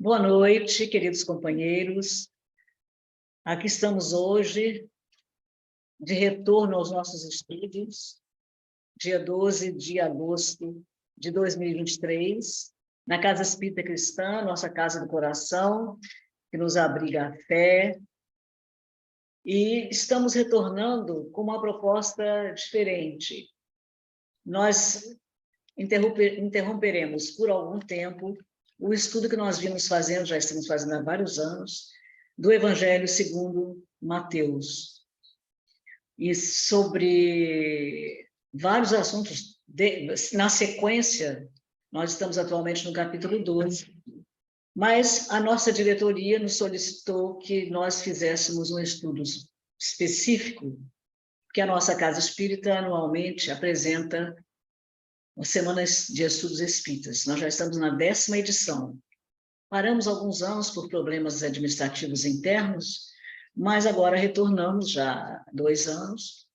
Boa noite, queridos companheiros. Aqui estamos hoje, de retorno aos nossos estudos, dia 12 de agosto de 2023, na Casa Espírita Cristã, nossa casa do coração, que nos abriga a fé. E estamos retornando com uma proposta diferente. Nós interromperemos por algum tempo o estudo que nós vimos fazendo, já estamos fazendo há vários anos, do Evangelho segundo Mateus. E sobre vários assuntos, na sequência, nós estamos atualmente no capítulo 12, mas a nossa diretoria nos solicitou que nós fizéssemos um estudo específico, que a nossa Casa Espírita anualmente apresenta as Semanas de Estudos Espíritas. Nós já estamos na 10ª edição. Paramos alguns anos por problemas administrativos internos, mas agora retornamos já há 2 anos.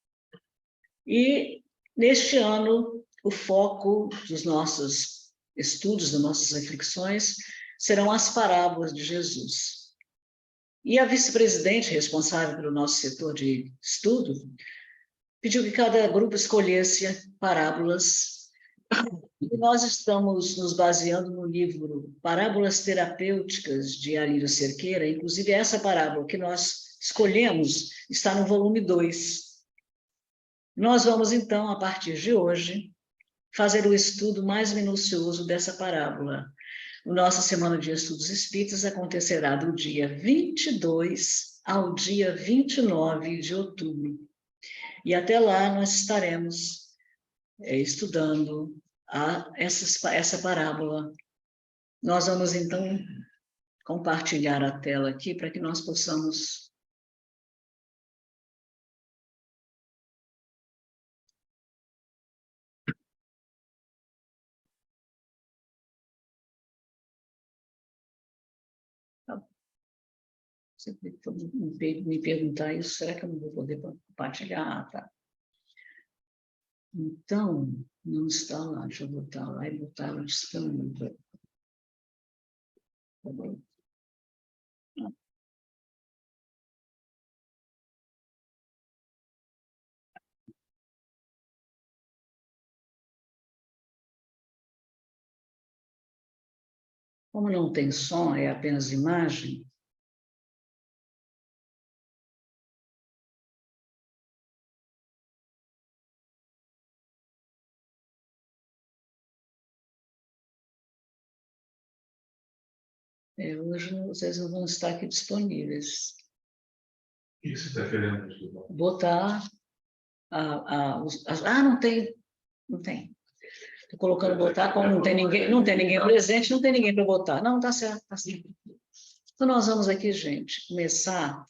E, neste ano, o foco dos nossos estudos, das nossas reflexões, serão as parábolas de Jesus. E a vice-presidente responsável pelo nosso setor de estudo pediu que cada grupo escolhesse parábolas. E nós estamos nos baseando no livro Parábolas Terapêuticas, de Alírio Cerqueira. Inclusive, essa parábola que nós escolhemos está no volume 2. Nós vamos, então, a partir de hoje, fazer o estudo mais minucioso dessa parábola. A nossa Semana de Estudos Espíritas acontecerá do dia 22 ao dia 29 de outubro. E até lá nós estaremos estudando essa parábola. Nós vamos, então, compartilhar a tela aqui para que nós possamos... Você me perguntar isso, será que eu não vou poder compartilhar? Ah, tá. Então, não está lá, deixa eu botar lá e botar lá disponível. Tá bom? Como não tem som, é apenas imagem, hoje vocês não vão estar aqui disponíveis. O que você está querendo? Botar... não tem. Não tem. Estou colocando botar, como não tem ninguém presente, não tem ninguém para botar. Não, tá certo, tá certo. Então, nós vamos aqui, gente, começar.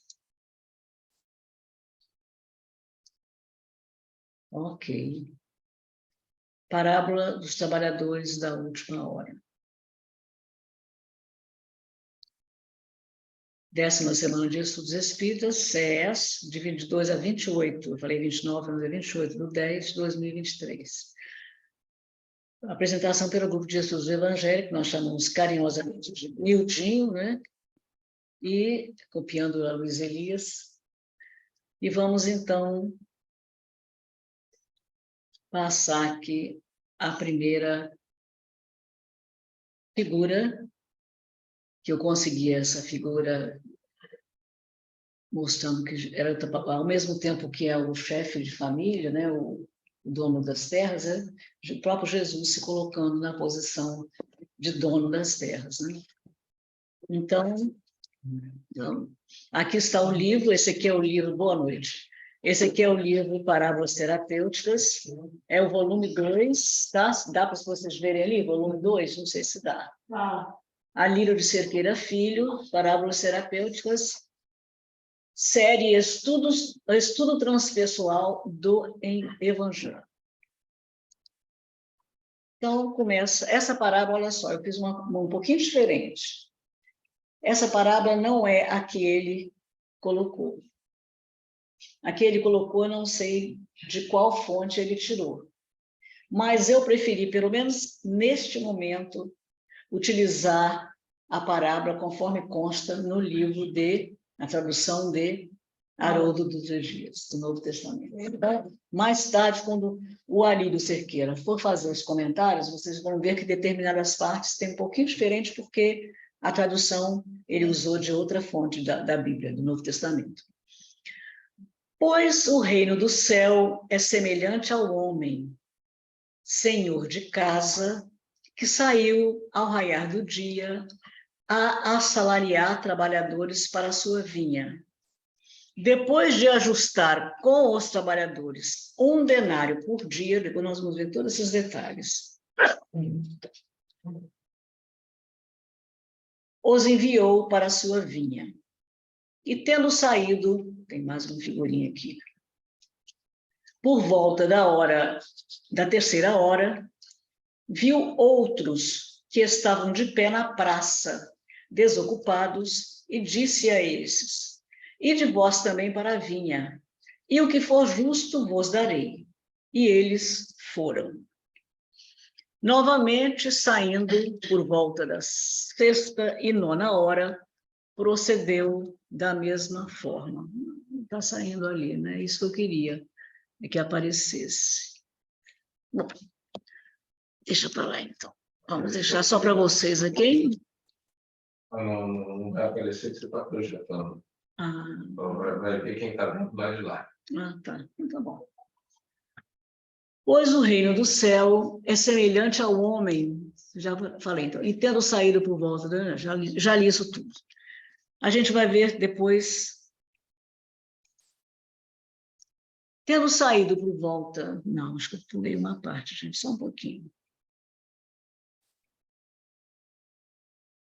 Ok. Parábola dos trabalhadores da última hora. 10ª Semana de Estudos Espíritas, CES, de 22 a 28. Eu falei 29, mas é 28, do 10 de 2023. Apresentação pelo Grupo de Estudos do Evangelho, que nós chamamos carinhosamente de Mildinho, né? E copiando a Luiz Elias. E vamos, então, passar aqui a primeira figura, que eu consegui essa figura mostrando que era, ao mesmo tempo que é o chefe de família, né? O dono das terras, o próprio Jesus se colocando na posição de dono das terras, né? Então, aqui está o livro, esse aqui é o livro, boa noite. Esse aqui é o livro Parábolas Terapêuticas, é o volume 2, tá? Dá para vocês verem ali, volume 2? Não sei se dá. Alírio de Cerqueira Filho, Parábolas Terapêuticas, série Estudo Transpessoal do Evangelho. Então, começa essa parábola, olha só, eu fiz um pouquinho diferente. Essa parábola não é a que ele colocou. A que ele colocou, eu não sei de qual fonte ele tirou. Mas eu preferi, pelo menos neste momento, utilizar a parábola conforme consta no livro na tradução de Haroldo dos Dias, do Novo Testamento. Então, mais tarde, quando o Arílio Cerqueira for fazer os comentários, vocês vão ver que determinadas partes têm um pouquinho diferente, porque a tradução ele usou de outra fonte da Bíblia, do Novo Testamento. Pois o reino do céu é semelhante ao homem, senhor de casa, que saiu ao raiar do dia a assalariar trabalhadores para a sua vinha. Depois de ajustar com os trabalhadores 1 denário por dia, depois nós vamos ver todos esses detalhes, os enviou para a sua vinha. E tendo saído, tem mais uma figurinha aqui, por volta da terceira hora, viu outros que estavam de pé na praça, desocupados, e disse a esses: ide vós também para a vinha, e o que for justo vos darei. E eles foram. Novamente, saindo por volta da 6ª e 9ª hora, procedeu da mesma forma. Está saindo ali, né? Isso que eu queria, que aparecesse. Bom, deixa para lá, então. Vamos deixar só para vocês aqui. Não vai aparecer que você está projetando. Vai ver quem está vendo lá de lá. Tá. Tá bom. Pois o reino do céu é semelhante ao homem, já falei, então, e tendo saído por volta, já li isso tudo. A gente vai ver depois. Tendo saído por volta... Não, acho que eu pulei uma parte, gente, só um pouquinho.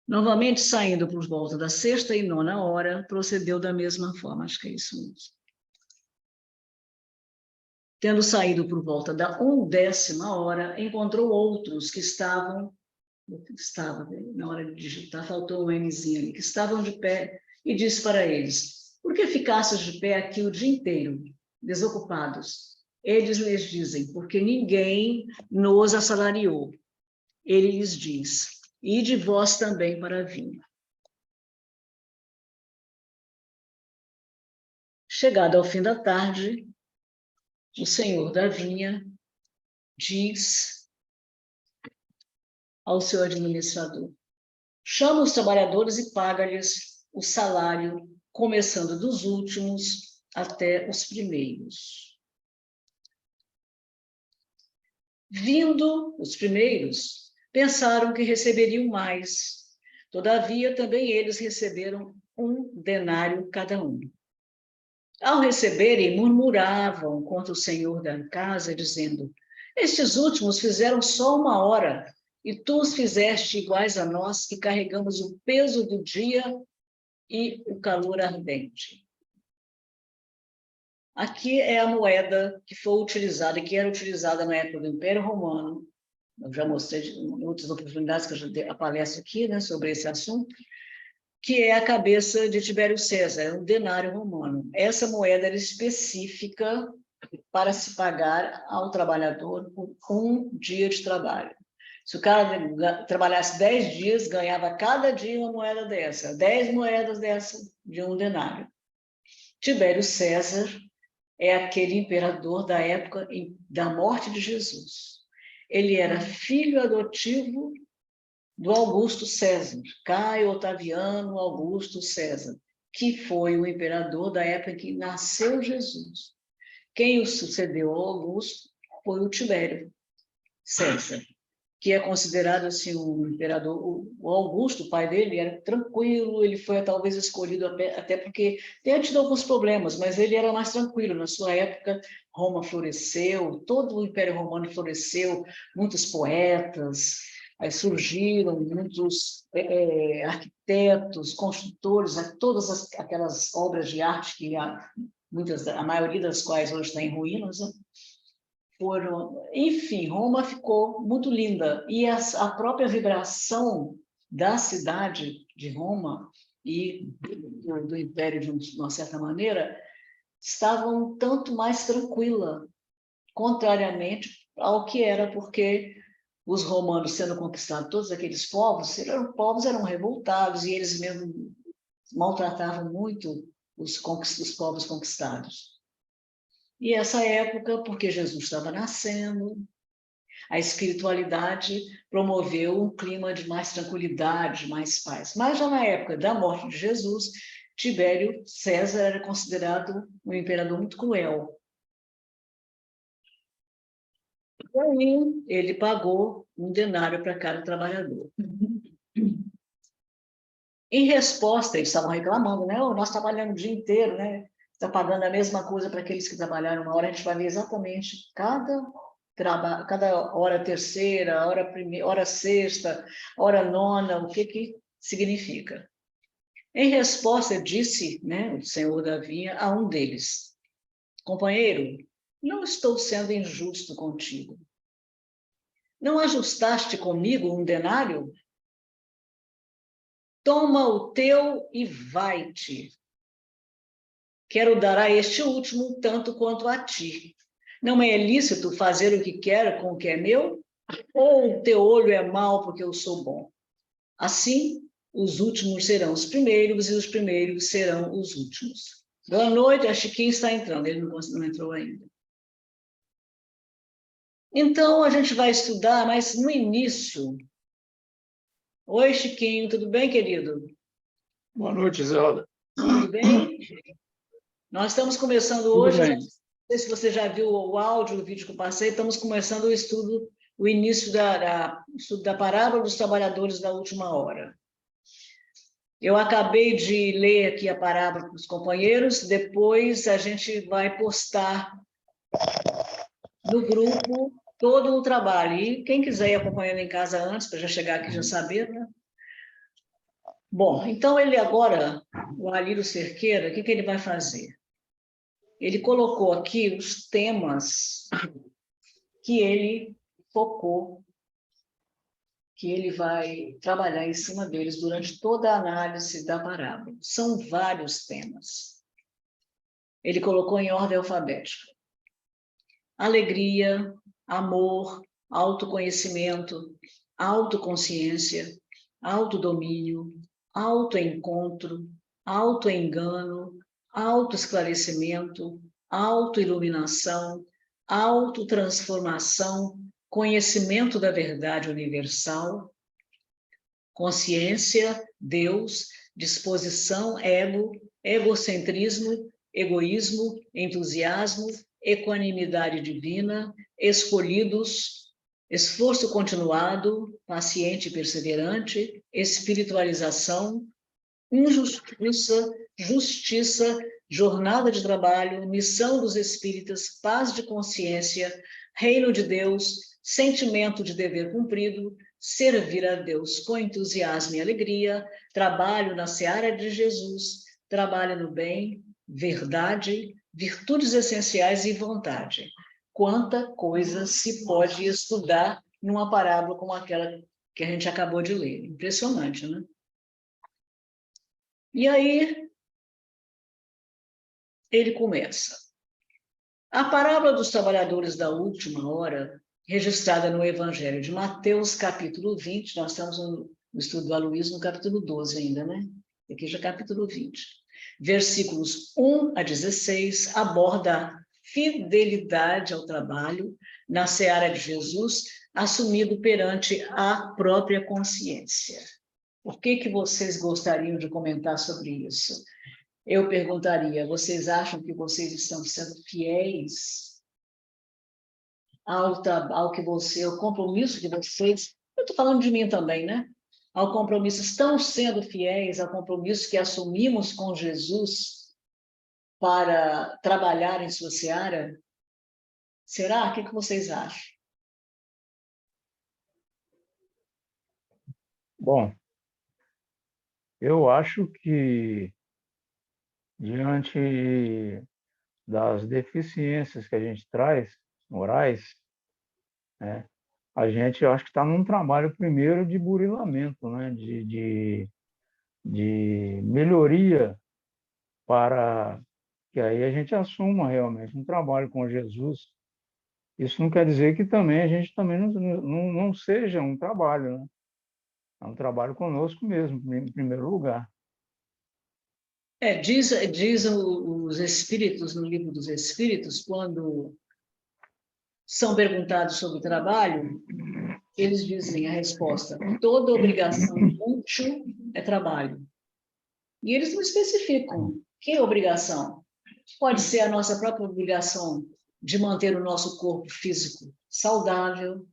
Novamente, saindo por volta da 6ª e 9ª hora, procedeu da mesma forma, acho que é isso mesmo. Tendo saído por volta da 10ª hora, encontrou outros que estavam na hora de digitar, faltou um Mzinho ali, que estavam de pé, e disse para eles: por que ficastes de pé aqui o dia inteiro, desocupados? Eles lhes dizem: porque ninguém nos assalariou. Ele lhes diz: ide vós também para a vinha. Chegado ao fim da tarde, o senhor da vinha diz ao seu administrador: chama os trabalhadores e paga-lhes o salário, começando dos últimos até os primeiros. Vindo os primeiros, pensaram que receberiam mais. Todavia, também eles receberam 1 denário cada um. Ao receberem, murmuravam contra o senhor da casa, dizendo: estes últimos fizeram só 1 hora, e tu os fizeste iguais a nós, que carregamos o peso do dia e o calor ardente. Aqui é a moeda que foi utilizada, que era utilizada na época do Império Romano. Eu já mostrei em outras oportunidades que eu já dei a palestra aqui, né, sobre esse assunto, que é a cabeça de Tibério César, um denário romano. Essa moeda era específica para se pagar ao trabalhador por 1 dia de trabalho. Se o cara trabalhasse 10 dias, ganhava cada dia uma moeda dessa, 10 moedas dessa de 1 denário. Tibério César é aquele imperador da época da morte de Jesus. Ele era filho adotivo do Augusto César, Caio Otaviano Augusto César, que foi o imperador da época em que nasceu Jesus. Quem o sucedeu ao Augusto foi o Tibério César, que é considerado assim um imperador. O Augusto, o pai dele, era tranquilo, ele foi talvez escolhido até porque tinha tido alguns problemas, mas ele era mais tranquilo. Na sua época, Roma floresceu, todo o Império Romano floresceu, muitos poetas, aí surgiram muitos arquitetos, construtores, todas aquelas obras de arte que a maioria das quais hoje está em ruínas, né? Enfim, Roma ficou muito linda, e a própria vibração da cidade de Roma e do Império, de uma certa maneira, estava um tanto mais tranquila, contrariamente ao que era, porque os romanos sendo conquistados, todos aqueles povos eram revoltados e eles mesmo maltratavam muito os povos conquistados. E essa época, porque Jesus estava nascendo, a espiritualidade promoveu um clima de mais tranquilidade, mais paz. Mas já na época da morte de Jesus, Tibério César era considerado um imperador muito cruel. E aí ele pagou um denário para cada trabalhador. Em resposta, eles estavam reclamando, né? Oh, nós trabalhamos o dia inteiro, né? Está pagando a mesma coisa para aqueles que trabalharam uma hora. A gente vai ver exatamente cada hora terceira, hora primeira, hora sexta, hora nona, o que significa. Em resposta, disse, né, o senhor da vinha a um deles: companheiro, não estou sendo injusto contigo. Não ajustaste comigo um denário? Toma o teu e vai-te. Quero dar a este último tanto quanto a ti. Não é lícito fazer o que quero com o que é meu? Ou o teu olho é mau porque eu sou bom? Assim, os últimos serão os primeiros e os primeiros serão os últimos. Boa noite, a Chiquinha está entrando, ele não entrou ainda. Então, a gente vai estudar, mas no início... Oi, Chiquinho, tudo bem, querido? Boa noite, Isolda. Tudo bem? Nós estamos começando hoje, não sei se você já viu o áudio, o vídeo que eu passei, estamos começando o estudo, o início estudo da parábola dos trabalhadores da última hora. Eu acabei de ler aqui a parábola para os companheiros, depois a gente vai postar no grupo todo o trabalho. E quem quiser ir acompanhando em casa antes, para já chegar aqui e já saber, né? Bom, então ele agora, o Alírio Cerqueira, o que ele vai fazer? Ele colocou aqui os temas que ele focou, que ele vai trabalhar em cima deles durante toda a análise da parábola. São vários temas. Ele colocou em ordem alfabética: alegria, amor, autoconhecimento, autoconsciência, autodomínio, autoencontro, autoengano, autoesclarecimento, autoiluminação, autotransformação, conhecimento da verdade universal, consciência, Deus, disposição, ego, egocentrismo, egoísmo, entusiasmo, equanimidade divina, escolhidos, esforço continuado, paciente e perseverante, espiritualização, injustiça, justiça, jornada de trabalho, missão dos espíritas, paz de consciência, reino de Deus, sentimento de dever cumprido, servir a Deus com entusiasmo e alegria, trabalho na seara de Jesus, trabalho no bem, verdade, virtudes essenciais e vontade. Quanta coisa se pode estudar numa parábola como aquela que a gente acabou de ler. Impressionante, né? E aí, ele começa. A parábola dos trabalhadores da última hora, registrada no Evangelho de Mateus, capítulo 20, nós estamos no estudo do Aloysio, no capítulo 12 ainda, né? Aqui já é capítulo 20. Versículos 1 a 16, aborda a fidelidade ao trabalho na seara de Jesus, assumido perante a própria consciência. O que vocês gostariam de comentar sobre isso? Eu perguntaria: vocês acham que vocês estão sendo fiéis ao que ao compromisso de vocês? Eu estou falando de mim também, né? Ao compromisso, estão sendo fiéis ao compromisso que assumimos com Jesus para trabalhar em sua seara? Será? O que vocês acham? Bom, eu acho que, diante das deficiências que a gente traz, morais, né, a gente, eu acho que está num trabalho primeiro de burilamento, né, de melhoria, para que aí a gente assuma realmente um trabalho com Jesus, Isso não quer dizer que também a gente também não seja um trabalho, né? É um trabalho conosco mesmo, em primeiro lugar. Diz os espíritos, no livro dos espíritos, quando são perguntados sobre o trabalho, eles dizem a resposta: toda obrigação útil é trabalho. E eles não especificam que obrigação. Pode ser a nossa própria obrigação de manter o nosso corpo físico saudável,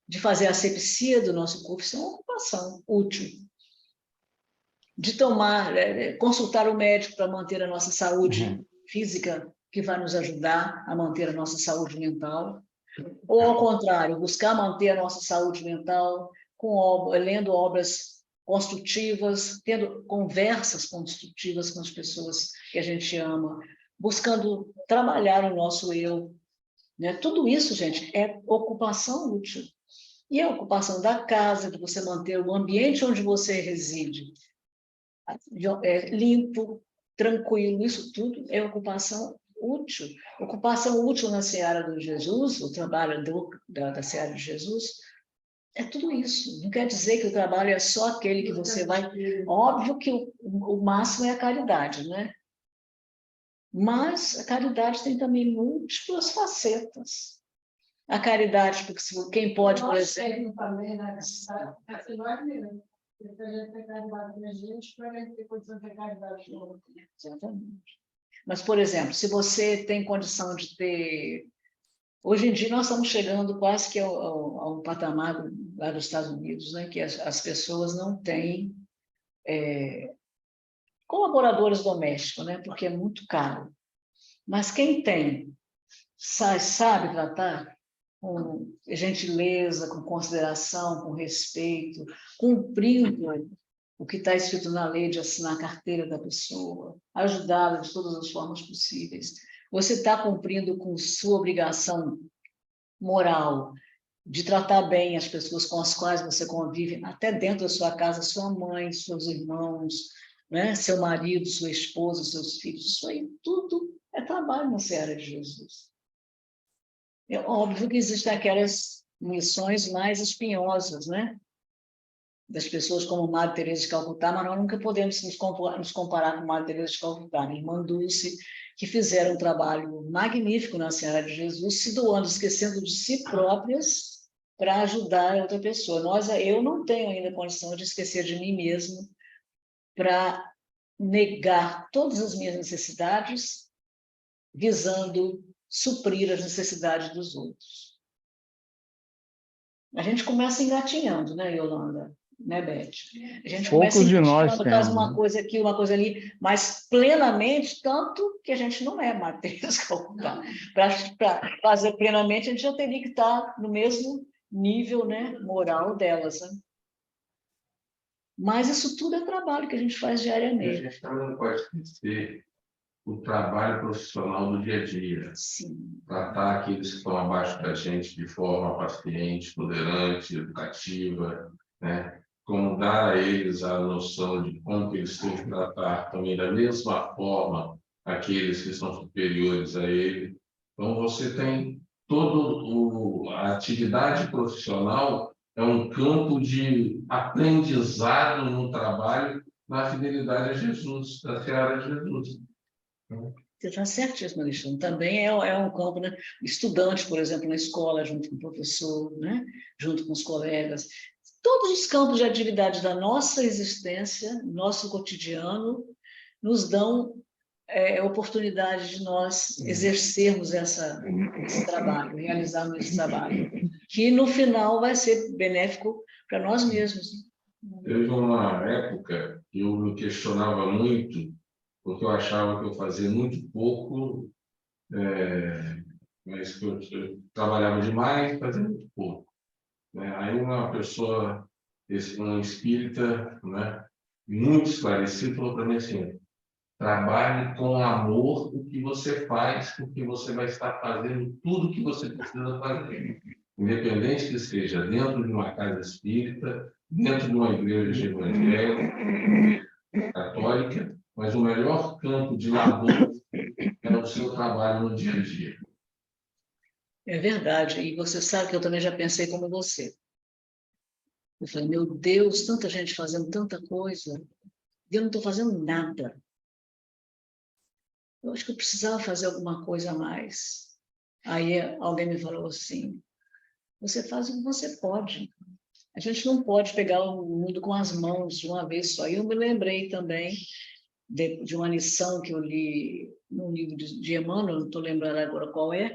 de fazer a asepsia do nosso corpo, isso é uma ocupação útil. De consultar o médico para manter a nossa saúde física, que vai nos ajudar a manter a nossa saúde mental. Ou, ao contrário, buscar manter a nossa saúde mental lendo obras construtivas, tendo conversas construtivas com as pessoas que a gente ama, buscando trabalhar o nosso eu. Né? Tudo isso, gente, é ocupação útil. E a ocupação da casa, de você manter o ambiente onde você reside limpo, tranquilo, isso tudo é ocupação útil. Ocupação útil na seara do Jesus, o trabalho da seara de Jesus, é tudo isso. Não quer dizer que o trabalho é só aquele que você vai... Óbvio que o máximo é a caridade, né? Mas a caridade tem também múltiplas facetas. A caridade, porque quem pode, por exemplo... Também, né? Exatamente. Mas, por exemplo, se você tem condição de ter... Hoje em dia, nós estamos chegando quase que a um patamar lá dos Estados Unidos, né, que as pessoas não têm colaboradores domésticos, né, porque é muito caro. Mas quem tem, sabe tratar com gentileza, com consideração, com respeito, cumprindo o que está escrito na lei de assinar a carteira da pessoa, ajudá-la de todas as formas possíveis. Você está cumprindo com sua obrigação moral de tratar bem as pessoas com as quais você convive, até dentro da sua casa, sua mãe, seus irmãos, né? Seu marido, sua esposa, seus filhos. Isso aí tudo é trabalho na seara de Jesus. É óbvio que existem aquelas missões mais espinhosas, né? Das pessoas como Madre Teresa de Calcutá, mas nós nunca podemos nos comparar com Madre Teresa de Calcutá, minha irmã Dulce, que fizeram um trabalho magnífico na Seara de Jesus, se doando, esquecendo de si próprias para ajudar outra pessoa. Eu não tenho ainda condição de esquecer de mim mesmo para negar todas as minhas necessidades, visando suprir as necessidades dos outros. A gente começa engatinhando, né, Yolanda? Né, Beth? A gente começa engatinhando, faz uma coisa aqui, uma coisa ali, mas plenamente, tanto que a gente não é matriz. Para fazer plenamente, a gente já teria que estar no mesmo nível, né, moral delas. Né? Mas isso tudo é trabalho que a gente faz diariamente. A gente também não pode esquecer o trabalho profissional do dia a dia. Sim. Tratar aqueles que estão abaixo da gente de forma paciente, tolerante, educativa, né? Como dar a eles a noção de como eles têm que tratar também da mesma forma aqueles que são superiores a ele. Então, você tem toda a atividade profissional é um campo de aprendizado no trabalho na fidelidade a Jesus, da seara de Jesus. Você está certíssimo, Alexandre. Também é um campo, né? Estudante, por exemplo, na escola, junto com o professor, né? Junto com os colegas. Todos os campos de atividade da nossa existência, nosso cotidiano, nos dão oportunidade de nós exercermos esse trabalho, realizarmos esse trabalho, que no final vai ser benéfico para nós mesmos. Teve uma época que eu me questionava muito, porque eu achava que eu fazia muito pouco, mas que eu trabalhava demais e fazia muito pouco. Aí uma pessoa, um espírita, né, muito esclarecido, falou para mim assim: trabalhe com amor o que você faz, porque você vai estar fazendo tudo o que você precisa fazer. Independente que seja dentro de uma casa espírita, dentro de uma igreja evangélica, católica, mas o melhor campo de labor é o seu trabalho no dia a dia. É verdade. E você sabe que eu também já pensei como você. Eu falei, meu Deus, tanta gente fazendo tanta coisa, e eu não estou fazendo nada. Eu acho que eu precisava fazer alguma coisa a mais. Aí alguém me falou assim, você faz o que você pode. A gente não pode pegar o mundo com as mãos de uma vez só. E eu me lembrei também de uma lição que eu li num livro de Emmanuel, não estou lembrando agora qual é,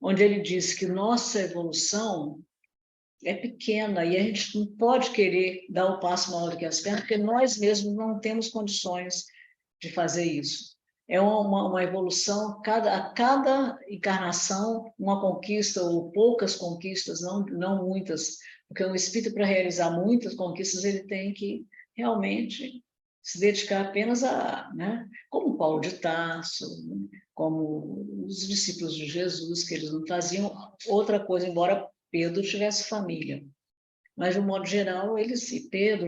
onde ele disse que nossa evolução é pequena e a gente não pode querer dar o passo maior do que as pernas, porque nós mesmos não temos condições de fazer isso. É uma evolução, a cada encarnação, uma conquista ou poucas conquistas, não muitas, porque o espírito, para realizar muitas conquistas, ele tem que realmente se dedicar apenas a, né? Como Paulo de Tarso, como os discípulos de Jesus, que eles não faziam outra coisa, embora Pedro tivesse família. Mas, de um modo geral, eles, e Pedro,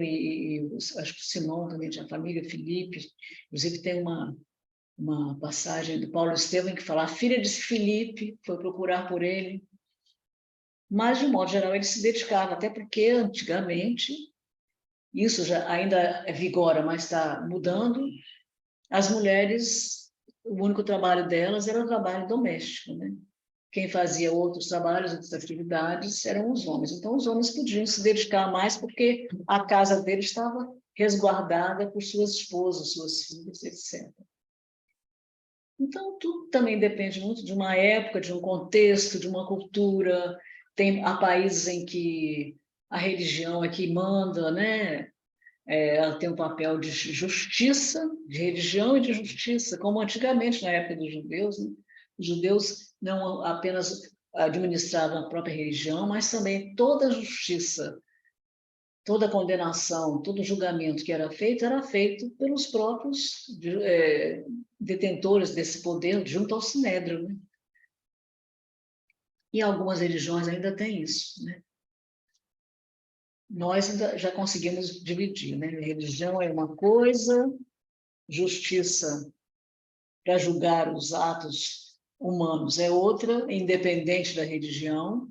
acho que o Simão também tinha família, Filipe, inclusive tem uma passagem do Paulo Estevam que fala, a filha de Filipe foi procurar por ele, mas, de um modo geral, ele se dedicava, até porque, antigamente, isso já ainda vigora, mas está mudando, as mulheres, o único trabalho delas era o trabalho doméstico, né? Quem fazia outros trabalhos, outras atividades, eram os homens. Então, os homens podiam se dedicar mais porque a casa deles estava resguardada por suas esposas, suas filhas, etc. Então, tudo também depende muito de uma época, de um contexto, de uma cultura. Há países em que a religião é que manda, né? Ela tem um papel de justiça, de religião e de justiça, como antigamente, na época dos judeus, né? Os judeus não apenas administravam a própria religião, mas também toda a justiça, toda a condenação, todo o julgamento que era feito pelos próprios detentores desse poder junto ao Sinédrio, né? E algumas religiões ainda têm isso, né? Nós ainda já conseguimos dividir, né? Religião é uma coisa, justiça para julgar os atos humanos é outra, independente da religião.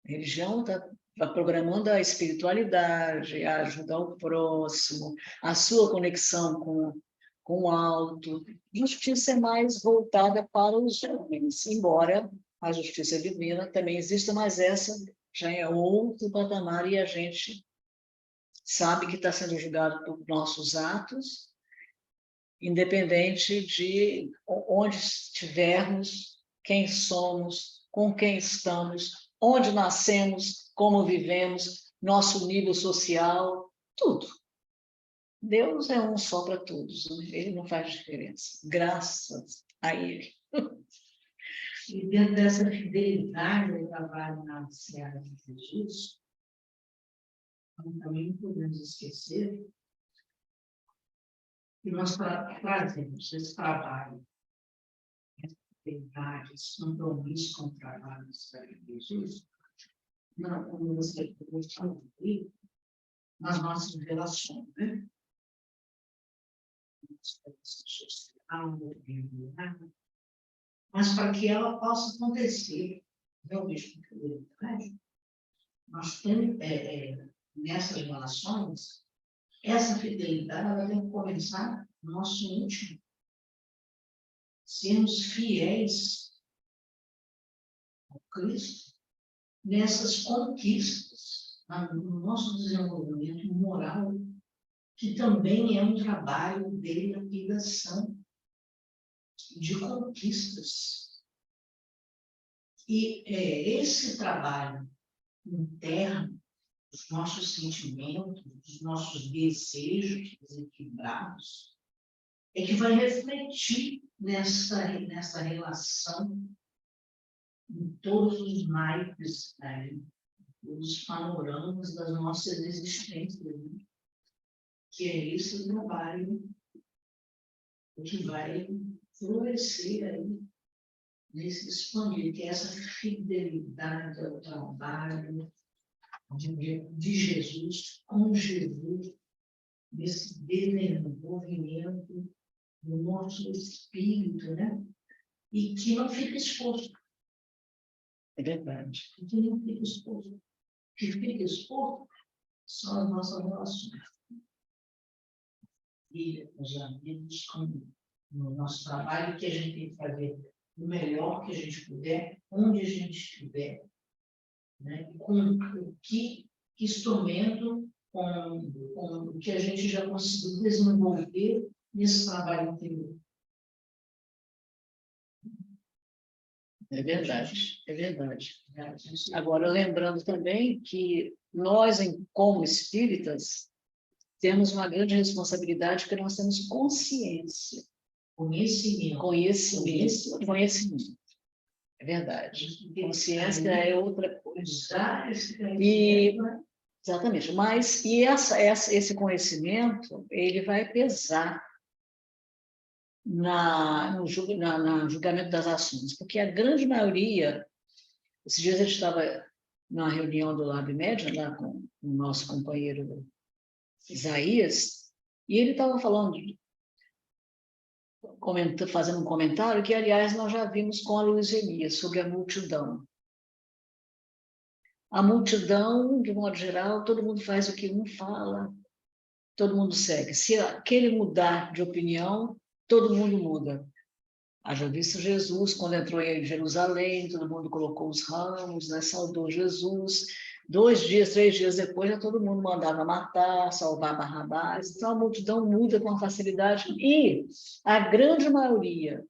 A religião está programando a espiritualidade, a ajudar o próximo, a sua conexão com o alto. Justiça é mais voltada para os homens, embora a justiça divina também exista, mas essa já é outro patamar e a gente sabe que está sendo julgado por nossos atos, independente de onde estivermos, quem somos, com quem estamos, onde nascemos, como vivemos, nosso nível social, tudo. Deus é um só para todos, né? Ele não faz diferença, graças a Ele. E dentro dessa fidelidade ao trabalho na Seara de Jesus, também não podemos esquecer que nós trazemos esse trabalho, essa fidelidade, esse compromisso com o trabalho na Seara de Jesus, como você falou aí, nas nossas relações, né? Mas para que ela possa acontecer realmente com fidelidade, nós temos, nessas relações, essa fidelidade ela tem que começar no nosso íntimo. Sermos fiéis ao Cristo nessas conquistas, no nosso desenvolvimento moral, que também é um trabalho de lapidação, de conquistas. E esse trabalho interno, dos nossos sentimentos, dos nossos desejos desequilibrados, é que vai refletir nessa relação em todos os naipes, né, os panoramas das nossas existências, né? Que é esse trabalho que vai florescer aí, nesse expandir, que é essa fidelidade ao trabalho de Jesus, com Jesus, nesse desenvolvimento do nosso espírito, né? E que não fica exposto. É verdade. O que não fica exposto. O que fica exposto são as nossas relações. E os amigos, no nosso trabalho, que a gente tem que fazer o melhor que a gente puder, onde a gente estiver, né? Com o que instrumento, com o que a gente já conseguiu desenvolver nesse trabalho interior. É verdade, é verdade. Agora, lembrando também que nós, como espíritas, temos uma grande responsabilidade porque nós temos consciência. Conhecimento. É verdade. Consciência é outra coisa. Exatamente. Mas esse conhecimento, ele vai pesar no julgamento das ações, porque a grande maioria, esses dias a gente estava numa reunião do Lab Média, lá com o nosso companheiro Isaías, e ele estava falando, fazendo um comentário que, aliás, nós já vimos com a Luiz Elias, sobre a multidão. A multidão, de modo geral, todo mundo faz o que um fala, todo mundo segue. Se aquele mudar de opinião, todo mundo muda. Haja visto Jesus, quando entrou em Jerusalém, todo mundo colocou os ramos, né, saudou Jesus. 2 dias, 3 dias depois, já todo mundo mandava matar, salvar Barrabás. Então, a multidão muda com facilidade. E a grande maioria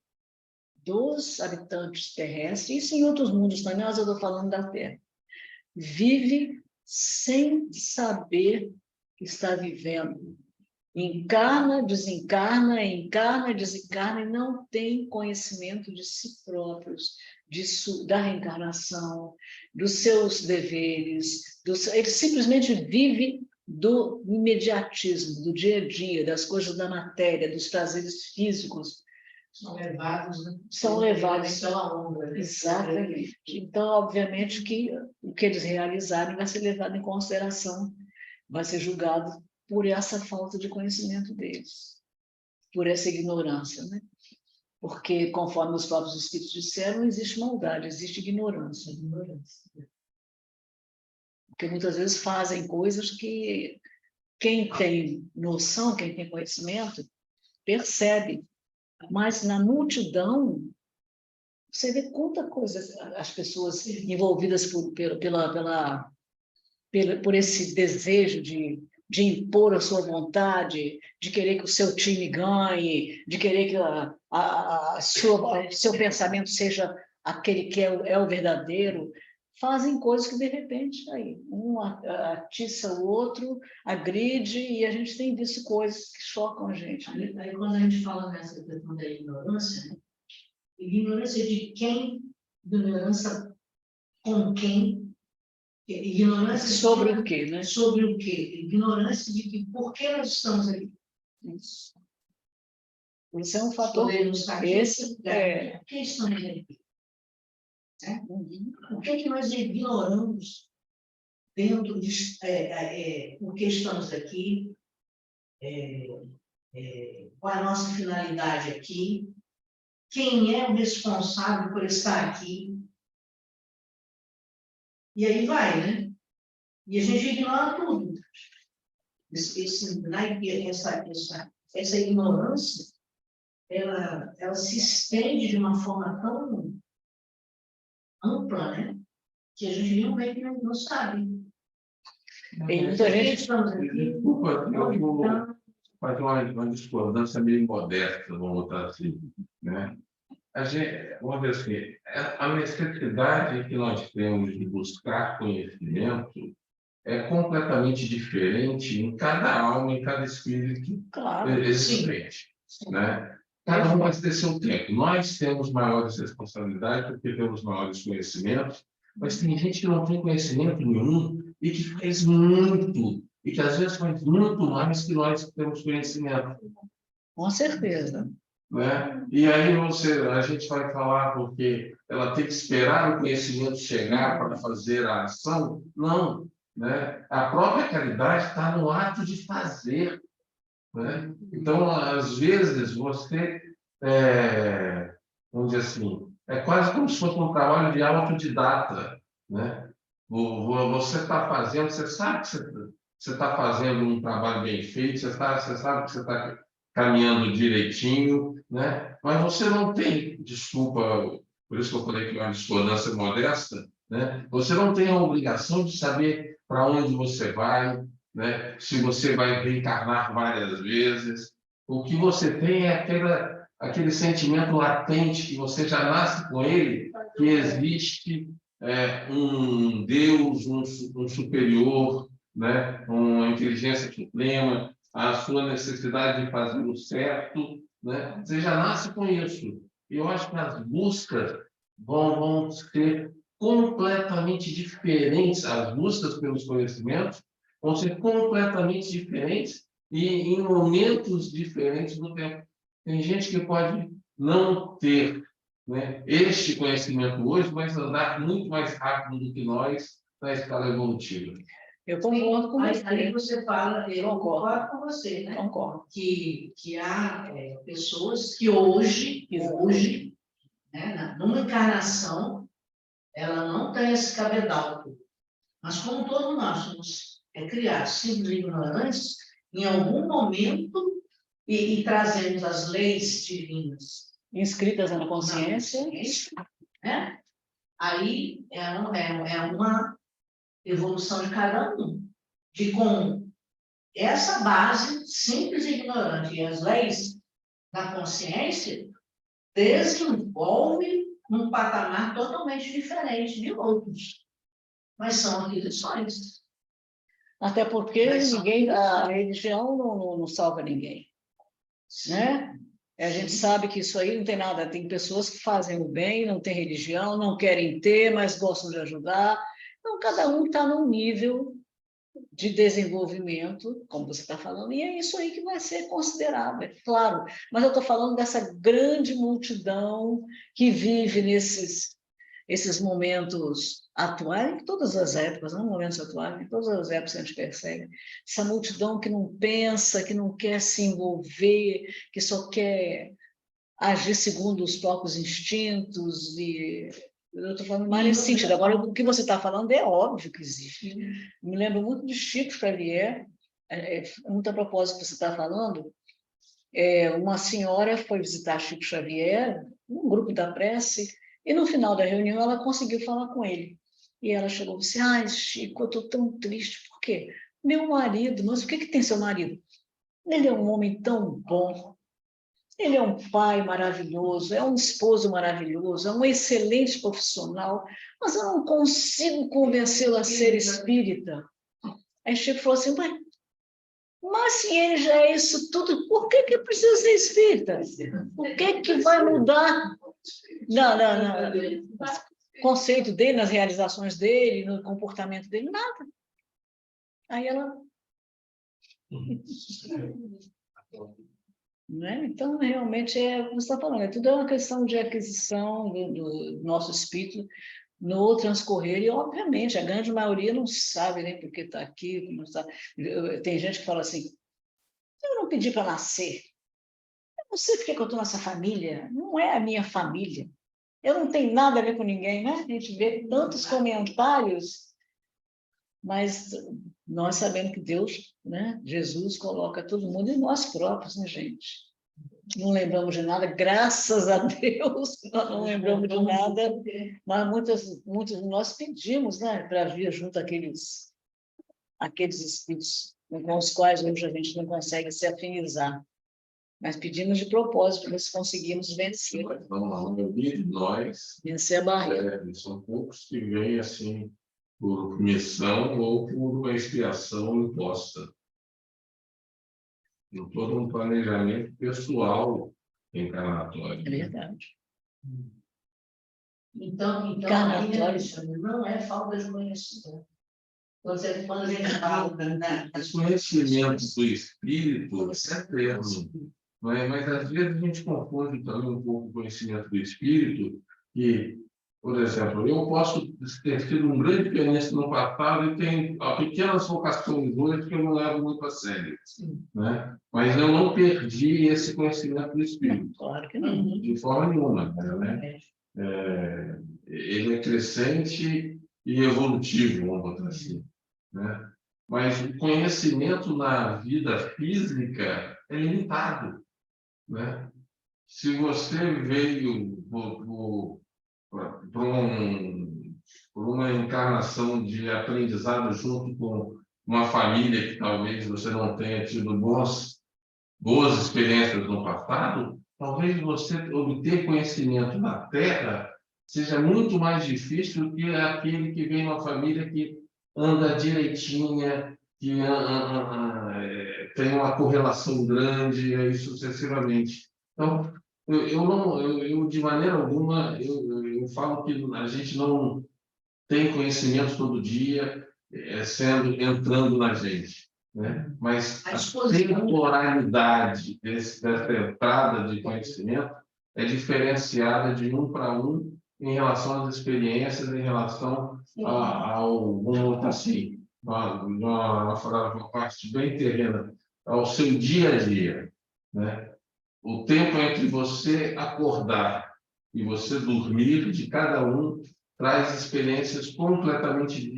dos habitantes terrestres, isso em outros mundos também, mas eu estou falando da Terra, vive sem saber que está vivendo. Encarna, desencarna, encarna, desencarna, e não tem conhecimento de si próprios, da reencarnação, dos seus deveres. Ele simplesmente vive do imediatismo, do dia a dia, das coisas da matéria, dos prazeres físicos. São levados, né? São levados pela onda. Né? Exatamente. Então, obviamente, que o que eles realizarem vai ser levado em consideração, vai ser julgado por essa falta de conhecimento deles, por essa ignorância, né? Porque, conforme os próprios espíritos disseram, não existe maldade, existe ignorância. Porque muitas vezes fazem coisas que quem tem noção, quem tem conhecimento, percebe. Mas na multidão, você vê quanta coisa as pessoas envolvidas por esse desejo de impor a sua vontade, de querer que o seu time ganhe, de querer que seu pensamento seja aquele que é o verdadeiro, fazem coisas que, de repente, aí, um atiça o outro, agride, e a gente tem visto coisas que chocam a gente. Aí, quando a gente fala nessa questão da ignorância, né? Ignorância de quem, ignorância com quem, ignorância sobre o quê, né? Sobre o quê? Ignorância de que por que nós estamos aqui. Isso. Isso é um fator. Esse por que estamos aqui? Né? O que nós ignoramos dentro de por que estamos aqui? Qual é a nossa finalidade aqui? Quem é o responsável por estar aqui? E aí vai, né? E a gente ignora tudo. Essa ignorância, ela se estende de uma forma tão ampla, né? Que a gente realmente não sabe. Muita gente... Desculpa, eu vou fazer uma discordância meio modesta, vamos botar assim, né? Vamos ver assim, a necessidade que nós temos de buscar conhecimento é completamente diferente em cada alma, em cada espírito existente, né? Cada um vai ter seu tempo. Nós temos maiores responsabilidades porque temos maiores conhecimentos, mas tem gente que não tem conhecimento nenhum e que faz muito, e que às vezes faz muito mais que nós que temos conhecimento. Com certeza. Né? E aí a gente vai falar porque ela tem que esperar o conhecimento chegar para fazer a ação? Não, né? A própria caridade está no ato de fazer, né? Então, às vezes, você, vamos dizer assim, é quase como se fosse um trabalho de autodidata, né? Você está fazendo, você sabe que você está fazendo um trabalho bem feito, você sabe que você está caminhando direitinho, né? Mas você não tem desculpa, por isso que eu falei que é uma discordância modesta, né? Você não tem a obrigação de saber para onde você vai, né? Se você vai reencarnar várias vezes. O que você tem é aquele sentimento latente que você já nasce com ele, que existe um Deus, um superior, né? Uma inteligência suprema, a sua necessidade de fazer o certo, né? Você já nasce com isso. E eu acho que as buscas vão ser completamente diferentes, as buscas pelos conhecimentos vão ser completamente diferentes e em momentos diferentes do tempo. Tem gente que pode não ter, né, este conhecimento hoje, mas andar muito mais rápido do que nós na escala evolutiva. Eu concordo com você. Aí você fala, eu concordo com você, né? Concordo. Que há pessoas que hoje, né, numa encarnação, ela não tem esse cabedal. Mas como todos nós somos criados simples e ignorantes, em algum momento, e trazemos as leis divinas Inscritas na consciência. Né? Aí é uma evolução de cada um, de com essa base simples e ignorante e as leis da consciência desenvolve um patamar totalmente diferente de outros, mas são aquisições. Até porque a religião não salva ninguém, né? A gente sabe que isso aí não tem nada. Tem pessoas que fazem o bem, não têm religião, não querem ter, mas gostam de ajudar. Então, cada um está num nível de desenvolvimento, como você está falando, e é isso aí que vai ser considerado, é claro. Mas eu estou falando dessa grande multidão que vive esses momentos atuais, em todas as épocas, não momentos atuais, em todas as épocas a gente percebe, essa multidão que não pensa, que não quer se envolver, que só quer agir segundo os próprios instintos, e eu estou falando mais nesse sentido. Agora, o que você está falando é óbvio que existe. Me lembro muito de Chico Xavier, muito a propósito do que você está falando, uma senhora foi visitar Chico Xavier, um grupo da prece, e no final da reunião ela conseguiu falar com ele. E ela chegou e disse, ai, Chico, eu estou tão triste. Por quê? Meu marido, mas o que tem seu marido? Ele é um homem tão bom, ele é um pai maravilhoso, é um esposo maravilhoso, é um excelente profissional, mas eu não consigo convencê-lo a ser espírita. Aí Chico falou assim, mas se ele já é isso tudo, por que precisa ser espírita? O que vai mudar no conceito dele, nas realizações dele, no comportamento dele? Nada. Aí ela... Né? Então, realmente, como você está falando, tudo é uma questão de aquisição do nosso espírito no transcorrer, e, obviamente, a grande maioria não sabe nem por que está aqui. Não sabe. Tem gente que fala assim, eu não pedi para nascer, eu não sei por que eu estou nessa família, não é a minha família, eu não tenho nada a ver com ninguém, né? A gente vê tantos comentários, mas nós sabemos que Deus, né, Jesus, coloca todo mundo em nós próprios, né, gente? Não lembramos de nada, graças a Deus, nós não lembramos de nada, mas muitos de nós pedimos, né, para vir junto àqueles espíritos com os quais hoje a gente não consegue se afinizar. Mas pedimos de propósito para ver se conseguimos vencer. Vamos lá, a maioria de nós... Vencer a barreira. São poucos que vêm assim por missão ou por uma expiação imposta. Em todo um planejamento pessoal encarnatório. É verdade. Então não é falta de conhecimento. Quando a gente fala, né? Os conhecimentos do espírito é termo, mas às vezes a gente confunde também um pouco o conhecimento do espírito, que, por exemplo, eu posso ter sido um grande pianista no passado e tenho pequenas vocações hoje que eu não levo muito a sério, né? Mas eu não perdi esse conhecimento do espírito. Claro que não. De forma nenhuma, né? ele é crescente e evolutivo, vamos botar assim, né? Mas o conhecimento na vida física é limitado, né? Se você veio por uma encarnação de aprendizado junto com uma família que talvez você não tenha tido boas experiências no passado, talvez você obter conhecimento na Terra seja muito mais difícil do que aquele que vem de uma família que anda direitinha, que tem uma correlação grande, e aí sucessivamente. Então, eu de maneira alguma, eu falo que a gente não tem conhecimento todo dia entrando na gente, né? Mas a temporalidade dessa entrada de conhecimento é diferenciada de um para um em relação às experiências, em relação ao, vamos botar assim, uma parte bem terrena, ao seu dia a dia, né? O tempo entre você acordar e você dormir de cada um traz experiências completamente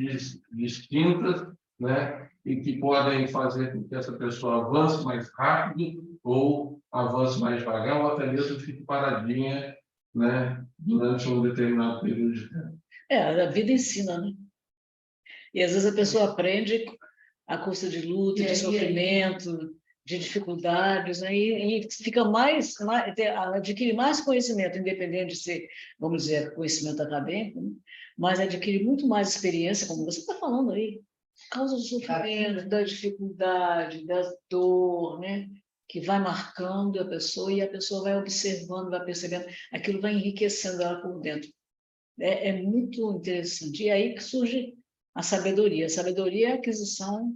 distintas, né? E que podem fazer com que essa pessoa avance mais rápido ou avance mais devagar, ou até mesmo fique paradinha, né? Durante um determinado período de tempo. A vida ensina, né? E às vezes a pessoa aprende à custa de luta, de sofrimento, de dificuldades, né? E fica adquire mais conhecimento, independente de ser, vamos dizer, conhecimento acadêmico, né? Mas adquire muito mais experiência, como você está falando aí, por causa do sofrimento, da dificuldade, da dor, né? Que vai marcando a pessoa e a pessoa vai observando, vai percebendo, aquilo vai enriquecendo ela por dentro. É muito interessante. E aí que surge a sabedoria. A sabedoria é a aquisição.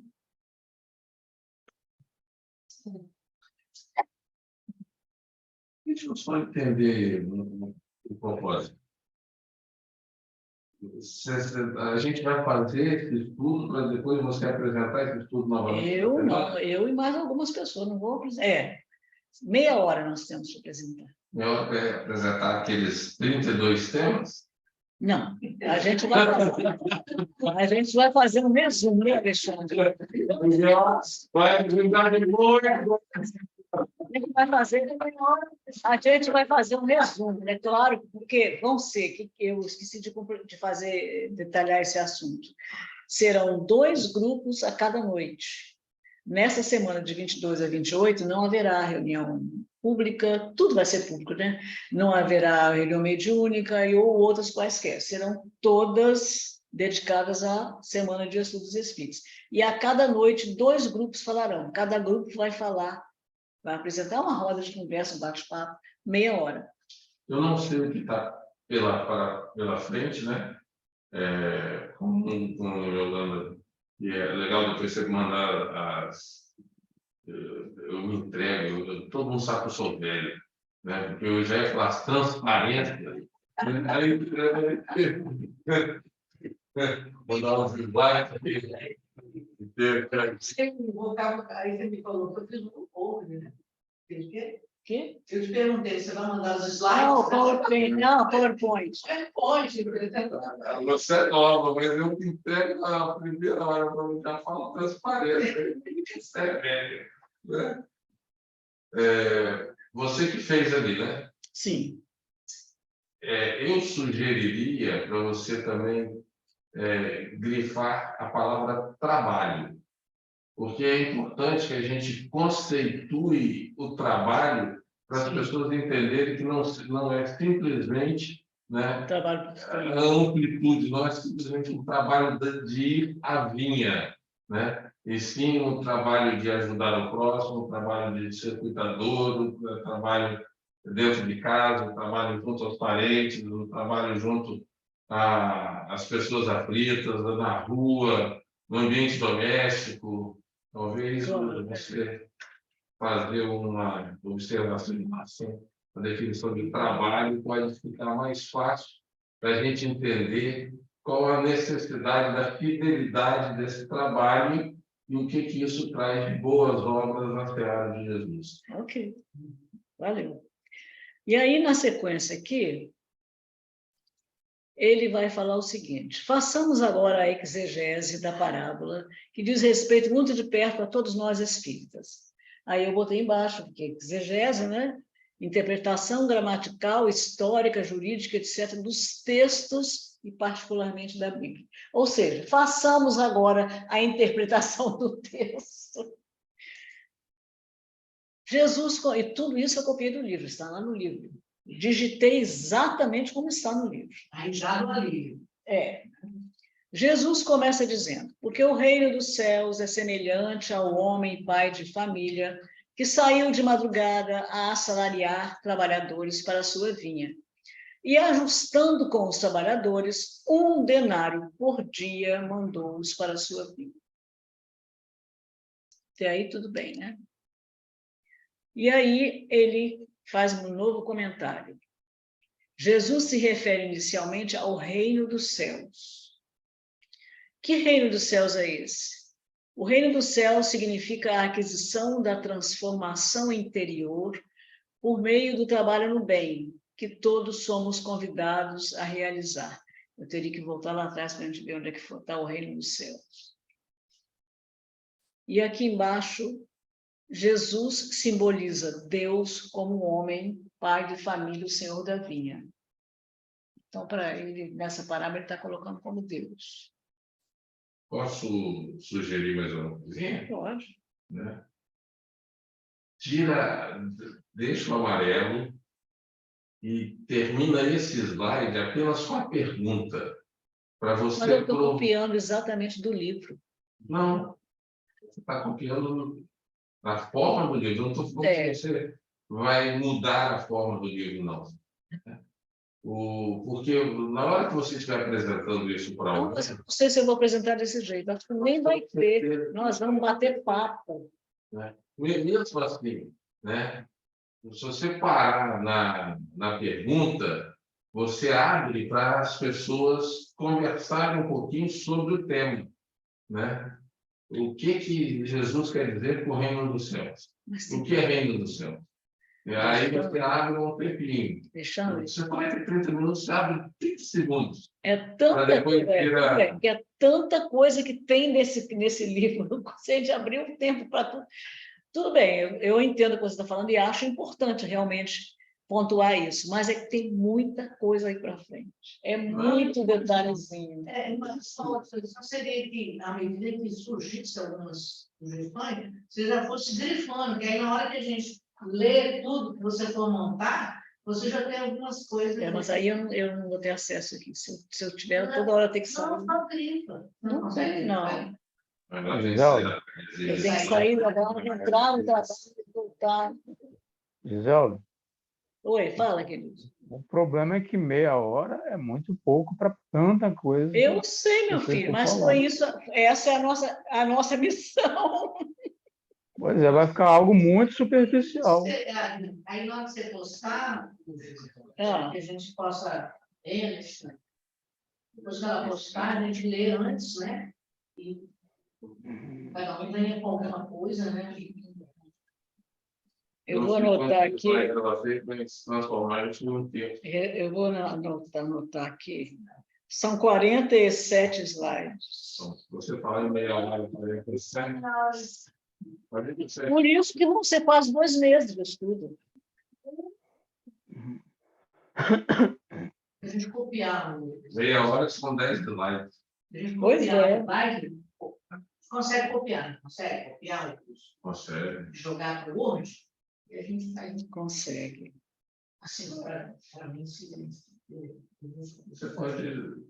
Deixa eu só entender o propósito. A gente vai fazer esse estudo para depois você apresentar esse estudo novamente? Eu não, eu e mais algumas pessoas, não vou apresentar. Meia hora nós temos que apresentar. Melhor apresentar aqueles 32 temas? Não, a gente vai fazer um resumo, né, Alexandre? Vai apresentar depois. A gente vai fazer um resumo, né? Claro, porque vão ser, que eu esqueci de detalhar esse assunto. Serão 2 grupos a cada noite. Nessa semana de 22 a 28 não haverá reunião pública, tudo vai ser público, né? Não haverá reunião mediúnica ou outras quaisquer. Serão todas dedicadas à Semana de Estudos Espíritas. E a cada noite 2 grupos falarão. Cada grupo vai apresentar uma roda de conversa, um bate-papo, meia hora. Eu não sei o que está pela frente, né? Com Yolanda, e é legal depois você mandar eu me entrego, todo mundo sabe que eu sou velho, né? Porque eu já ia falar as transparências, aí vou dar um slide aqui. Aí você me falou que eu fiz um post, né? Fez o quê? Quê? Eu te perguntei, você vai mandar os slides? Não, PowerPoint. Você é nova, mas eu me entrego na primeira hora, eu já falo transparência. Isso é velho, né? Você que fez ali, né? Sim. Eu sugeriria para você também grifar a palavra trabalho, porque é importante que a gente conceitue o trabalho para as pessoas entenderem que não é simplesmente, né, a amplitude, não é simplesmente um trabalho de ir à vinha, né? E sim um trabalho de ajudar o próximo, um trabalho de ser cuidador, um trabalho dentro de casa, um trabalho junto aos parentes, um trabalho junto às pessoas aflitas, na rua, no ambiente doméstico. Talvez você fazer uma observação de ação, a definição de trabalho pode ficar mais fácil para a gente entender qual a necessidade da fidelidade desse trabalho e o que isso traz de boas obras na seara de Jesus. Ok, valeu. E aí, na sequência aqui, ele vai falar o seguinte: façamos agora a exegese da parábola, que diz respeito muito de perto a todos nós espíritas. Aí eu botei embaixo, porque exegese, né? Interpretação gramatical, histórica, jurídica, etc., dos textos e particularmente da Bíblia. Ou seja, façamos agora a interpretação do texto. Jesus, e tudo isso eu copiei do livro, está lá no livro. Digitei exatamente como está no livro. Aí já no livro. Jesus começa dizendo: porque o reino dos céus é semelhante ao homem pai de família que saiu de madrugada a assalariar trabalhadores para a sua vinha. E ajustando com os trabalhadores, 1 denário por dia mandou-os para a sua vinha. Até aí tudo bem, né? E aí ele faz um novo comentário. Jesus se refere inicialmente ao reino dos céus. Que reino dos céus é esse? O reino dos céus significa a aquisição da transformação interior por meio do trabalho no bem, que todos somos convidados a realizar. Eu teria que voltar lá atrás para a gente ver onde é que está o reino dos céus. E aqui embaixo, Jesus simboliza Deus como homem, pai de família, o Senhor da vinha. Então, para ele, nessa parábola, ele está colocando como Deus. Posso sugerir mais uma coisinha? Pode. Né? Deixa o amarelo e termina esse slide apenas com a pergunta. Para você. Mas eu estou copiando exatamente do livro. Não, você está copiando a forma do livro. Não estou falando que você vai mudar a forma do livro, não. Porque na hora que você estiver apresentando isso para alguém... Não sei se eu vou apresentar desse jeito. Acho que nem vai ter. Nós vamos bater papo. Né? Mesmo assim, né? Se você parar na pergunta, você abre para as pessoas conversarem um pouquinho sobre o tema, né? O que Jesus quer dizer com o reino dos céus? O que é reino dos céus? E aí você abre um tempinho. Você pode ter 30 minutos, você abre 30 segundos. É tanta coisa que tem nesse livro. Não consigo abrir o tempo para tudo. Tudo bem, eu entendo o que você está falando e acho importante realmente pontuar isso, mas é que tem muita coisa aí para frente. É muito detalhezinho. Mas só seria que, à medida que surgisse algumas sugestões, você já fosse grifando, que aí na hora que a gente lê tudo que você for montar, você já tem algumas coisas. Mas aí eu não vou ter acesso aqui. Se eu tiver, toda hora eu tenho que sair. Não grifa. Não tem, não. Gisele, Eu tenho que sair agora, entrar no trabalho e voltar. Gisele. Oi, fala, querido. O problema é que meia hora é muito pouco para tanta coisa. Eu sei, meu filho, mas foi isso. Essa é a nossa missão. Pois é, vai ficar algo muito superficial. Aí, na hora que você postar, que a gente possa ler, depois que ela postar, a gente lê antes, né? E cada um venha com alguma coisa, né? Eu vou anotar aqui. Eu vou anotar aqui. São 47 slides. Você fala em meia hora, 47. Por isso que vão ser quase 2 meses de estudo. A gente copiar. Meia hora são 10 slides. Pois é. Consegue copiar, não consegue copiar o curso? Consegue. Jogar para o Word? E a gente faz. Consegue. Assim, para mim, você pode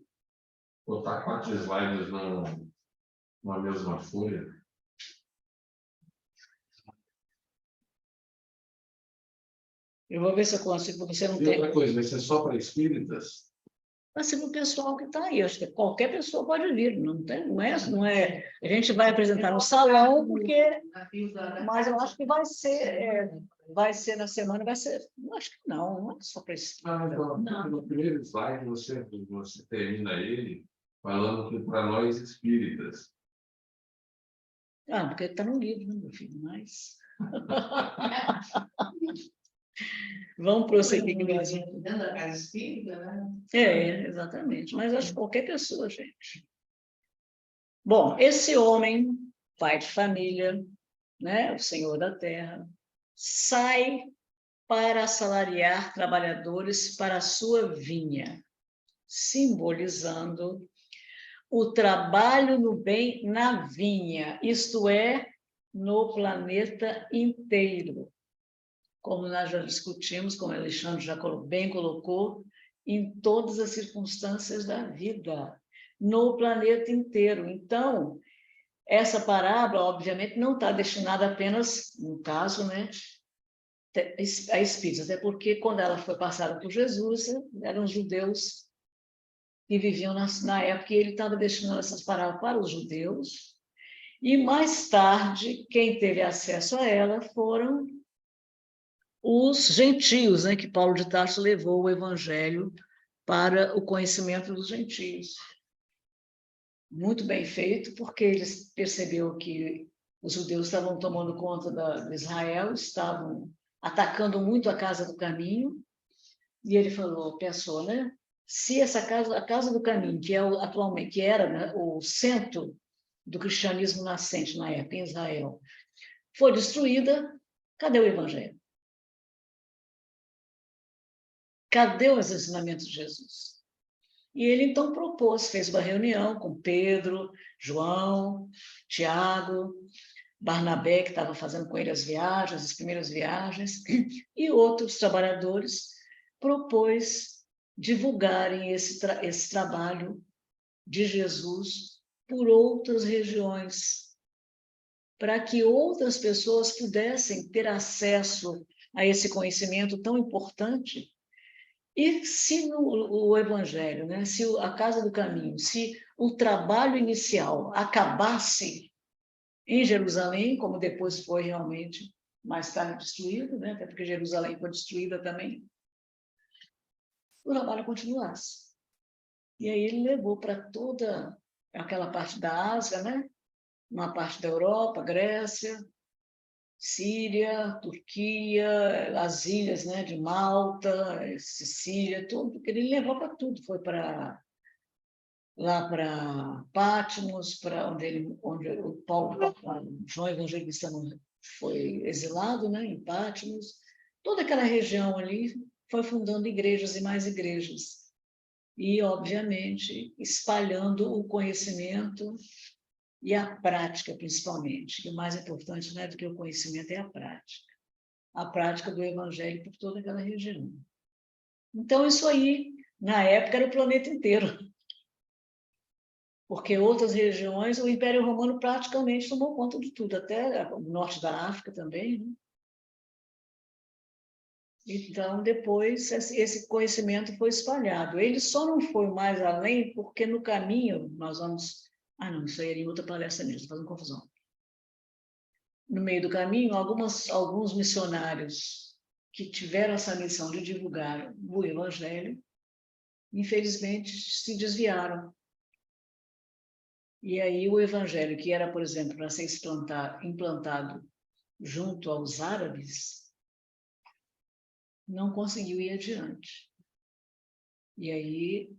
botar 4 slides numa mesma folha. Eu vou ver se eu consigo, porque você não tem. tem. Outra coisa, isso é só para espíritas? Mas para o pessoal que está aí, acho que qualquer pessoa pode vir, não é. A gente vai apresentar no salão, porque. Mas eu acho que vai ser na semana, acho que não é só para espírita. Não. No primeiro slide, você termina ele falando que para nós espíritas. Porque está no livro, meu filho, mas. Vamos prosseguir. Dentro da casa espírita, né? Exatamente. Mas acho que qualquer pessoa, gente. Bom, esse homem, pai de família, né, o senhor da terra, sai para assalariar trabalhadores para a sua vinha, simbolizando o trabalho no bem na vinha, isto é, no planeta inteiro. Como nós já discutimos, como Alexandre já bem colocou, em todas as circunstâncias da vida, no planeta inteiro. Então, essa parábola, obviamente, não está destinada apenas, no caso, né, a espíritos, até porque quando ela foi passada por Jesus, eram judeus que viviam na época, e ele estava destinando essas parábolas para os judeus, e mais tarde, quem teve acesso a ela foram os gentios, né, que Paulo de Tarso levou o evangelho para o conhecimento dos gentios. Muito bem feito, porque ele percebeu que os judeus estavam tomando conta de Israel, estavam atacando muito a Casa do Caminho, e ele falou, pensou, né? Se essa casa, a Casa do Caminho, que é atualmente, que era, né, o centro do cristianismo nascente na época em Israel, foi destruída, cadê o evangelho? Cadê os ensinamentos de Jesus? E ele então propôs, fez uma reunião com Pedro, João, Tiago, Barnabé, que estava fazendo com ele as viagens, as primeiras viagens, e outros trabalhadores, propôs divulgarem esse trabalho de Jesus por outras regiões, para que outras pessoas pudessem ter acesso a esse conhecimento tão importante. E se o Evangelho, né, se a Casa do Caminho, se o trabalho inicial acabasse em Jerusalém, como depois foi realmente mais tarde destruído, né, até porque Jerusalém foi destruída também, o trabalho continuasse. E aí ele levou para toda aquela parte da Ásia, né, uma parte da Europa, Grécia, Síria, Turquia, as ilhas, né, de Malta, Sicília, tudo, porque ele levou para tudo, foi para lá para Patmos, para onde o João Evangelista foi exilado, né, em Patmos, toda aquela região ali foi fundando igrejas e mais igrejas e, obviamente, espalhando o conhecimento e a prática, principalmente, que o mais importante, não é do que o conhecimento, é a prática do evangelho por toda aquela região. Então, isso aí, na época, era o planeta inteiro, porque outras regiões, o Império Romano praticamente tomou conta de tudo, até o norte da África também, né? Então, depois, esse conhecimento foi espalhado. Ele só não foi mais além porque no caminho nós vamos... Ah, não, isso aí era em outra palestra mesmo, estou fazendo confusão. No meio do caminho, alguns missionários que tiveram essa missão de divulgar o Evangelho, infelizmente, se desviaram. E aí o Evangelho, que era, por exemplo, para ser implantado junto aos árabes, não conseguiu ir adiante. E aí,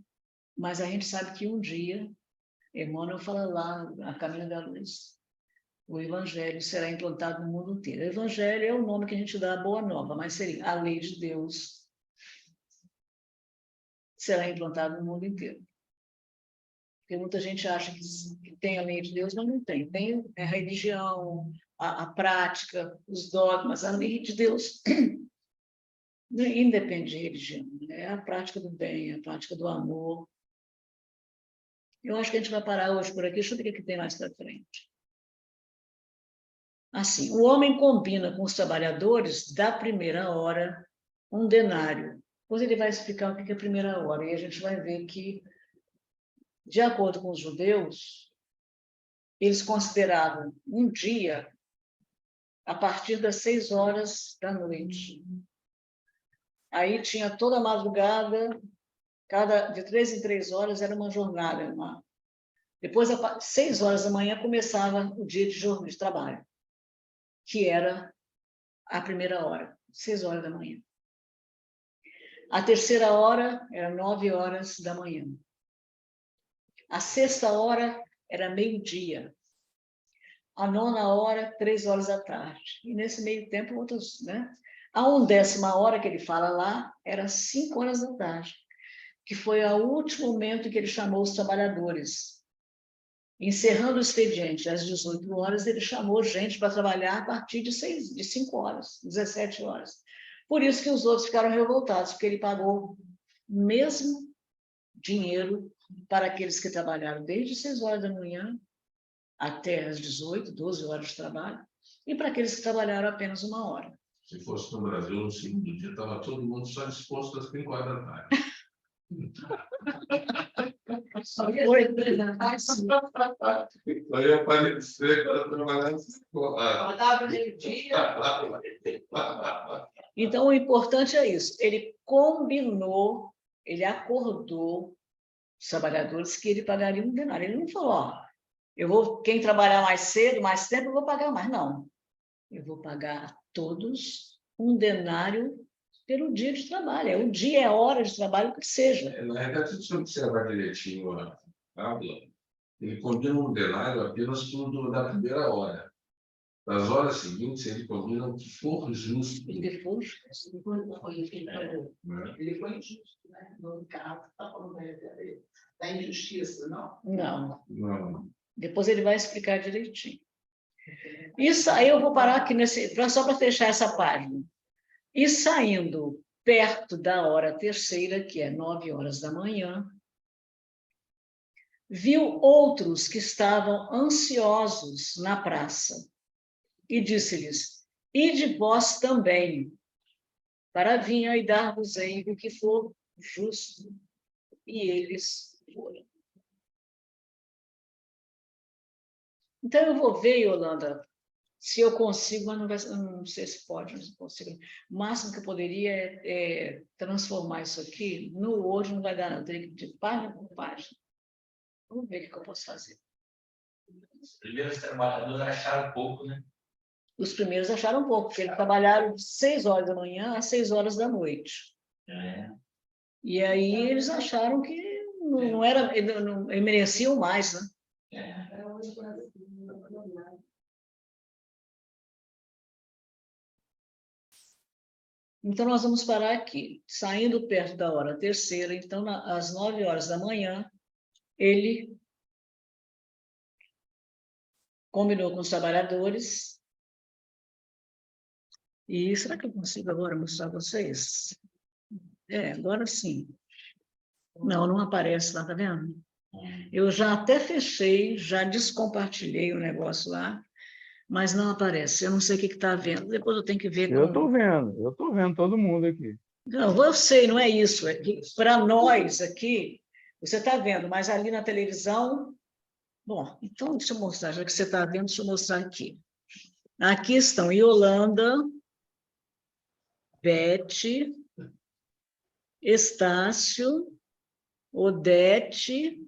mas a gente sabe que um dia, Emmanuel fala lá, a Caminho da Luz, o Evangelho será implantado no mundo inteiro. O Evangelho é o nome que a gente dá à Boa Nova, mas seria a lei de Deus será implantada no mundo inteiro. Porque muita gente acha que tem a lei de Deus, mas não tem. Tem a religião, a prática, os dogmas. A lei de Deus independe de religião. É a prática do bem, a prática do amor. Eu acho que a gente vai parar hoje por aqui. Deixa eu ver o que tem mais para frente. Assim, o homem combina com os trabalhadores da primeira hora um denário. Depois ele vai explicar o que é a primeira hora. E a gente vai ver que, de acordo com os judeus, eles consideravam um dia a partir das 6 horas da noite. Aí tinha toda a madrugada, de 3 em 3 horas era uma jornada. Depois, às 6 horas da manhã, começava o dia de trabalho, que era a primeira hora, 6 horas da manhã. A terceira hora era 9 horas da manhã. A sexta hora era meio-dia. A nona hora, 3 horas da tarde. E nesse meio tempo, outros, né? A 1ª hora que ele fala lá era 5 horas da tarde, que foi o último momento que ele chamou os trabalhadores. Encerrando o expediente às 18 horas, ele chamou gente para trabalhar a partir de 5 horas, 17 horas. Por isso que os outros ficaram revoltados, porque ele pagou o mesmo dinheiro para aqueles que trabalharam desde 6 horas da manhã até as 18, 12 horas de trabalho, e para aqueles que trabalharam apenas 1 hora. Se fosse no Brasil, no segundo dia, estava todo mundo só disposto às 5 horas da tarde. Só ia aparecer para trabalhar às 5 horas. Acordava meio-dia. Então, o importante é isso. Ele combinou, ele acordou os trabalhadores que ele pagaria um denário. Ele não falou, ó, quem trabalhar mais cedo, mais tempo, eu vou pagar mais. Não. Eu vou pagar a todos um denário pelo dia de trabalho. O dia é a hora de trabalho, que seja. Na verdade, se você observar direitinho a tábua, ele combina um denário apenas da primeira hora. Das horas seguintes, ele combina o que for justo. O que for justo. Ele foi injusto, né? No caso, está falando da injustiça, não? Não. Depois ele vai explicar direitinho. Isso aí eu vou parar aqui só para fechar essa página. E saindo perto da hora terceira, que é 9 horas da manhã, viu outros que estavam ansiosos na praça e disse-lhes: ide vós também, para vir e dar-vos-ei o que for justo. E eles foram. Então, eu vou ver, Yolanda, se eu consigo, mas não sei se pode, mas não consigo. O máximo que eu poderia é transformar isso aqui no Word, não vai dar, não. Eu teria que ir de página por página. Vamos ver o que eu posso fazer. Os primeiros trabalhadores acharam pouco, né? Os primeiros acharam pouco, porque eles trabalharam de 6 horas da manhã às 6 horas da noite. E aí eles acharam que não era, não mereciam mais, né? Então, nós vamos parar aqui, saindo perto da hora terceira. Então, às 9 horas da manhã, ele combinou com os trabalhadores. E será que eu consigo agora mostrar para vocês? Agora sim. Não aparece lá, tá vendo? Eu já até fechei, já descompartilhei o negócio lá, mas não aparece. Eu não sei o que está vendo. Depois eu tenho que ver. Eu estou vendo todo mundo aqui. Não, eu sei, não é isso. É que para nós aqui, você está vendo, mas ali na televisão. Bom, então deixa eu mostrar, já que você está vendo, deixa eu mostrar aqui. Aqui estão Yolanda, Beth, Estácio, Odete,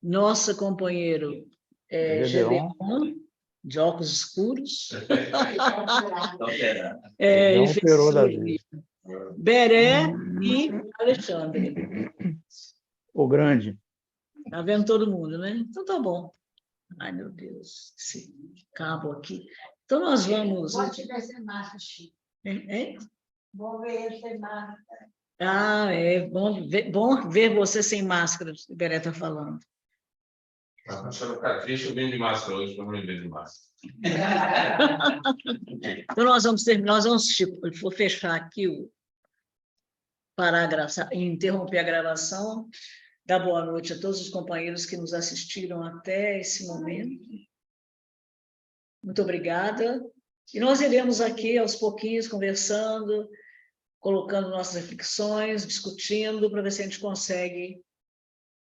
nossa companheiro Gedeon, de óculos escuros. Ele operou da vida. Beré e Alexandre. O grande. Está vendo todo mundo, né? Então tá bom. Ai, meu Deus, esse cabo aqui. Então nós vamos. Pode ver sem máscara, Chico. Bom ver ele sem máscara. É bom ver você sem máscara, o Beré está falando. Está achando cartucho, eu venho de máscara hoje, para não vender de máscara. Então nós vamos vou fechar aqui interromper a gravação. Dar boa noite a todos os companheiros que nos assistiram até esse momento. Muito obrigada. E nós iremos aqui, aos pouquinhos, conversando, colocando nossas reflexões, discutindo, para ver se a gente consegue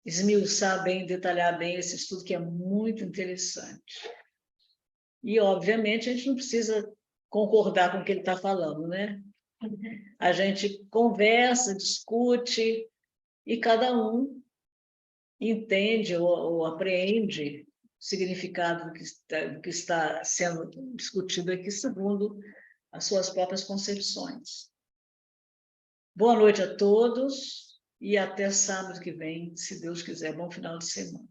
esmiuçar bem, detalhar bem esse estudo, que é muito interessante. E, obviamente, a gente não precisa concordar com o que ele está falando, né? A gente conversa, discute, e cada um entende ou apreende o significado do que está sendo discutido aqui, segundo as suas próprias concepções. Boa noite a todos e até sábado que vem, se Deus quiser. Bom final de semana.